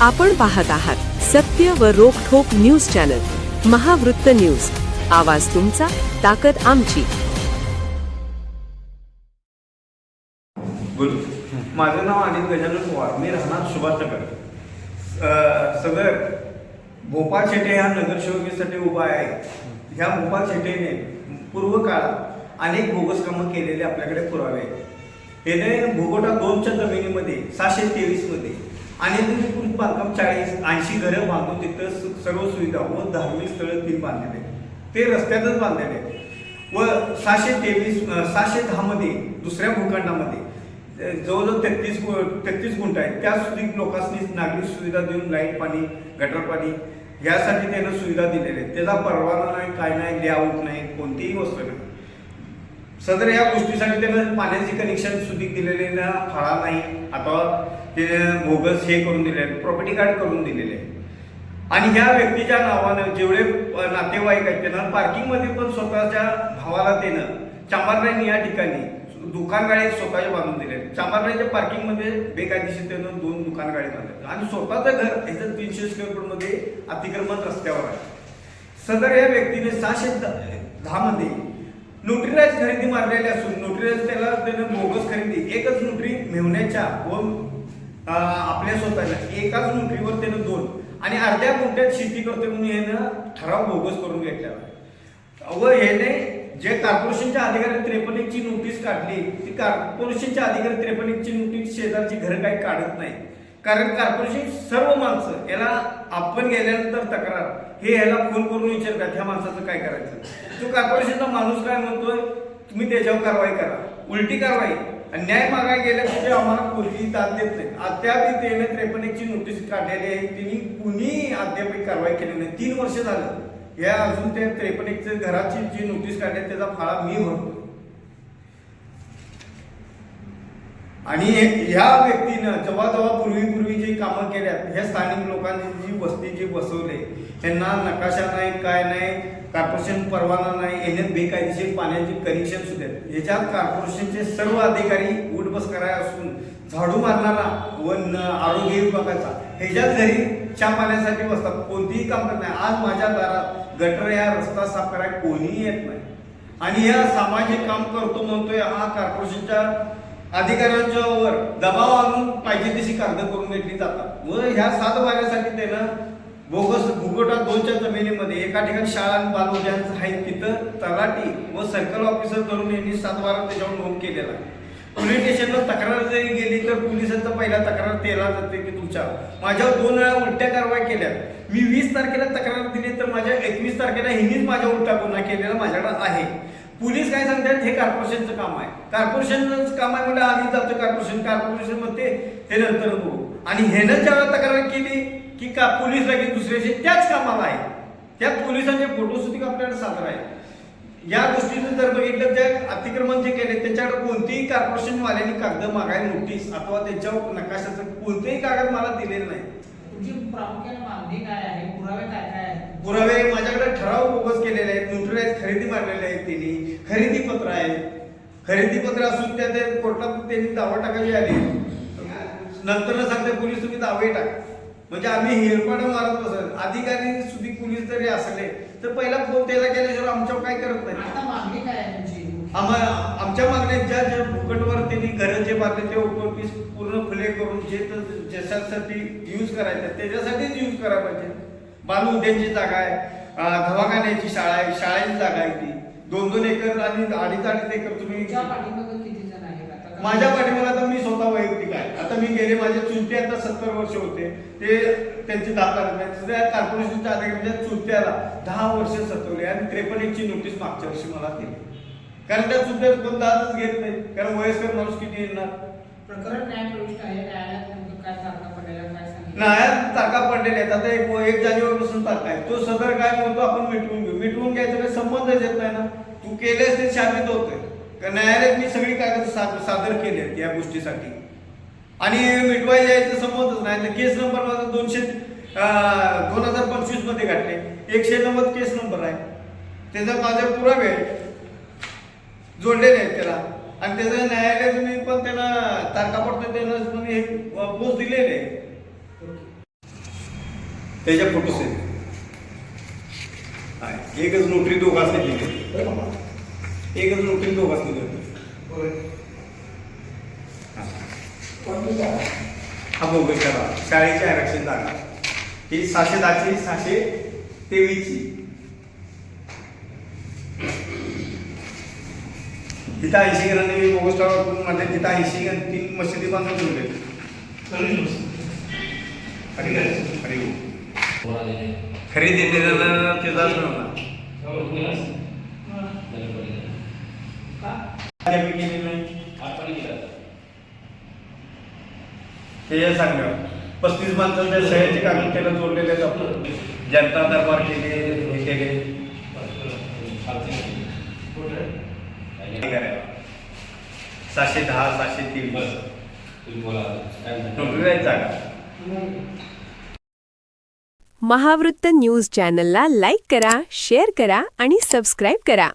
आपण पाहत आहात सत्य व रोखठोक न्यूज चॅनल महावृत्त न्यूज. आवाज तुमचा, ताकद आमची. माझं नाव अनिल गजानन पवार. मी राहणार सुभाषनगर. सदर भोपाळ शेटे ह्या नगरसेवकीसाठी उभा आहे. ह्या भोपाळ शेटेने पूर्व काळात अनेक बोगस कामं केलेले आपल्याकडे पुरावे आहेत. याने भोगोटा 2च्या जमिनीमध्ये 623 मध्ये आणि बांधकाम 40-80 घरं बांधून तिथं सर्व सुविधा व धार्मिक स्थळं 3 बांधलेले, ते रस्त्यातच बांधलेले. व 610 मध्ये दुसऱ्या भूखंडामध्ये जवळजवळ 33 गुंठ आहेत. त्या सुद्धा लोकांनी नागरिक सुविधा देऊन लाईट पाणी, गटर पाणी यासाठी त्यानं सुविधा दिलेल्या आहेत. त्याचा परवाना नाही, काय नाही, लेआउट नाही, कोणतीही वस्तू नाही. सदर या गोष्टीसाठी त्यानं पाण्याचे कनेक्शन सुद्धा दिलेले ना, फळा नाही, आता ते बोगस हे करून दिले, प्रॉपर्टी कार्ड करून दिलेले आहे. आणि ह्या व्यक्तीच्या नावानं जेवढे नातेवाईक आहेत त्यांना पार्किंगमध्ये पण स्वतःच्या भावाला त्यानं चांभारराईने या ठिकाणी दुकान गाडी स्वतःच्या बांधून दिले. चांभारराईच्या पार्किंगमध्ये बेकायदेशीर त्यानं 2 दुकान गाडी बांधले आणि स्वतःचं घर याचं 300 स्क्वेअर फूटमध्ये अतिक्रमण रस्त्यावर आहे. सदर या व्यक्तीने 610 मध्ये नोटरीराज खरेदी मारलेली असून नोटरीराज त्यानं बोगस खरेदी एकच नोटरी मेवण्याच्या व आपल्या स्वतःच्या एकाच नोटरीवर त्यानं 2 आणि अर्ध्या गुंठ्यात शेती करते म्हणून यानं ठराव बोगस करून घेतला व याने जे कॉर्पोरेशनच्या अधिकारी 53 ची नोटीस काढली, ती कॉर्पोरेशनच्या अधिकारी 53 ची नोटीस शेजारची घरं काही काढत नाही. कारण कॉर्पोरेशन सर्व माणसं याला आपण गेल्यानंतर तक्रार हे याला फोन करून विचारतात ह्या माणसाचं काय करायचं. तो कॉर्पोरेशनचा माणूस काय म्हणतोय, तुम्ही त्याच्यावर कारवाई करा, उलटी कारवाई. न्याय मागायला गेल्या म्हणजे आम्हाला कोणतीही दाद देत नाही. अद्याप त्याने 53 ची नोटीस काढलेली आहे, तिने कुणी अद्याप कारवाई केली नाही. 3 वर्ष झालं या अजून ते 53 घराची जी नोटीस काढली त्याचा फाळा मी भरतो. आणि ह्या व्यक्तीनं जेव्हा पूर्वी जी कामं केल्यात, ह्या स्थानिक लोकांनी जी वस्ती जी बसवले त्यांना नकाशा नाही, काय नाही, कॉर्पोरेशन परवाना नाही, याच्यात बेकायदेशीर पाण्याचे कनेक्शन सुद्धा आहेत. याच्यात कॉर्पोरेशनचे सर्व अधिकारी उठबस करायला असून झाडू मारणारा व आरोग्य विभागाचा ह्याच्यात घरी चहा पाण्यासाठी बसतात, कोणतीही काम करत नाही. आज माझ्या दारात गटर या रस्ता साफ करायला कोणीही येत नाही. आणि या सामाजिक काम करतो म्हणतोय हा कॉर्पोरेशनच्या अधिकाऱ्यांच्या वर दबाव आणून पाहिजे तशी कागद करून घेतली जातात. व ह्या 7 वाऱ्यासाठी त्यानं बोगस भूगोटा 2च्या जमिनीमध्ये एका ठिकाणी शाळा आणि बालउद्यान आहे, तिथं तलाठी व सर्कल ऑफिसर करून यांनी 7 वारा त्याच्यावर नोंद केलेला आहे. पोलीस स्टेशनला तक्रार जरी गेली तर पोलिसांचा पहिला तक्रार तेला जाते की तुमच्या माझ्यावर 2 वेळा उलट्या कारवाई केल्या. मी 20 तारखेला तक्रार दिली तर माझ्या 21 तारखेला हिनीच माझ्या उलटा गुन्हा केलेला माझ्याकडे आहे. पोलीस काय सांगतात, हे कॉर्पोरेशनचं काम आहे, कॉर्पोरेशनचं काम आहे म्हणजे आम्ही जातो कॉर्पोरेशन मध्ये ते नंतर बघू. आणि ह्यानं ज्यावेळेला तक्रार केली की का पोलीस लगेच दुसऱ्याशी त्याच कामाला आहे, त्या पोलिसांचे फोटो सुद्धा आपल्याकडे सादर आहे. या गोष्टीचं जर बघितलं जे अतिक्रमण जे केले त्याच्याकडे कोणतीही कॉर्पोरेशन वाल्यांनी कागद मागायला नोटीस अथवा त्यांच्या नकाशाचं कोणतेही कागद मला दिलेलं नाही. तुमची प्रामुख्याने मागणी काय आहे, पुरावे काय काय आहेत? पुरावे माझ्याकडे ठराव बोगस केलेले आहेत, नोटरीराईज खरेदी मारलेले आहेत, त्यांनी खरेदी पत्र आहे. खरेदी पत्र असून त्या कोर्टात त्यांनी दावा टाकायची आली, नंतर सांगते पोलीस तुम्ही दावे टाका. म्हणजे आम्ही हेरपाट मारत बसत. अधिकारी सुद्धा पोलीस जरी असले तर पहिला फोन त्याला केल्याशिवाय आमच्यावर काय करत नाही. आता मागणी काय आहे तुमची? आमच्या मागण्यात ज्या भूखंडवर त्यांनी घरं जे बांधले ते ओपन पूर्ण खुले करून जे ज्यासाठी यूज करायचं त्याच्यासाठीच यूज करायला पाहिजे. बालू उद्यानची जागा आहे, दवाखान्याची शाळा आहे, शाळेची जागा आहे, ती 2-2 एकर आणि 2.5 एकर तुम्ही. किती जण आहेत माझ्या पाठीमागे आता मी स्वतः वैयक्तिक आहे. आता मी गेले माझे चुलते आता 70 वर्ष होते, ते त्यांची दाखला नाही. कॉर्पोरेशनच्या अधिकाऱ्यांच्या चुलत्याला 10 वर्ष सतवले आणि 53 ची नोटीस मागच्या वर्षी मला दिली. कारण त्या चुलत्यात कोण दादच घेत नाही, कारण वयस्कर माणूस किती येणार. प्रकरण न्यायप्रविष्ट आहे, न्यायालयात नेमकं काय तारखा पडलेल्या काय सांगितलं? न्यायालयात तारखा पडलेल्या आहेत. आता 1 जानेवारीपासून तारखा आहे. तो सदर काय म्हणतो आपण मिटवून घेऊ. मिटवून घ्यायचा काही संबंधच येत नाही ना. तू केलेस ते शाबित होतोय. न्यायालयात मी सगळी कागद सादर केले आहेत या गोष्टीसाठी आणि मिटवायला यायचा संबंधच नाही. केस नंबर माझा 2025 मध्ये घातले, 190 केस नंबर आहे, त्याचा माझे पुरावे जोडलेले आहेत त्याला. आणि त्याचं न्यायालयात मी पण त्यांना तारखा पडतो त्यांना पोच दिलेले. त्याच्या फोटो सेट एकच नोटरी दोघांनी दिली, एकच नोटरी दोघांनी दिली. हा बोगस करा शाळेची आरक्षण जागा ही 610ची 623ची. तिथं 80 घरांनी बोगस टावर मध्ये तिथं 80 घरांनी 3 मशिदी बांधून ठेवले. खरेदी देण्याला त्याचाच नव्हता ते सांगलं 35 माणसांच्या सह्याचे कागद त्याला जोडलेले आहेत. आपण जनता दरबार केले हे केले 710 723 नोकरी जागा. महावृत्त न्यूज चॅनलला लाईक करा, शेअर करा आणि सबस्क्राईब करा.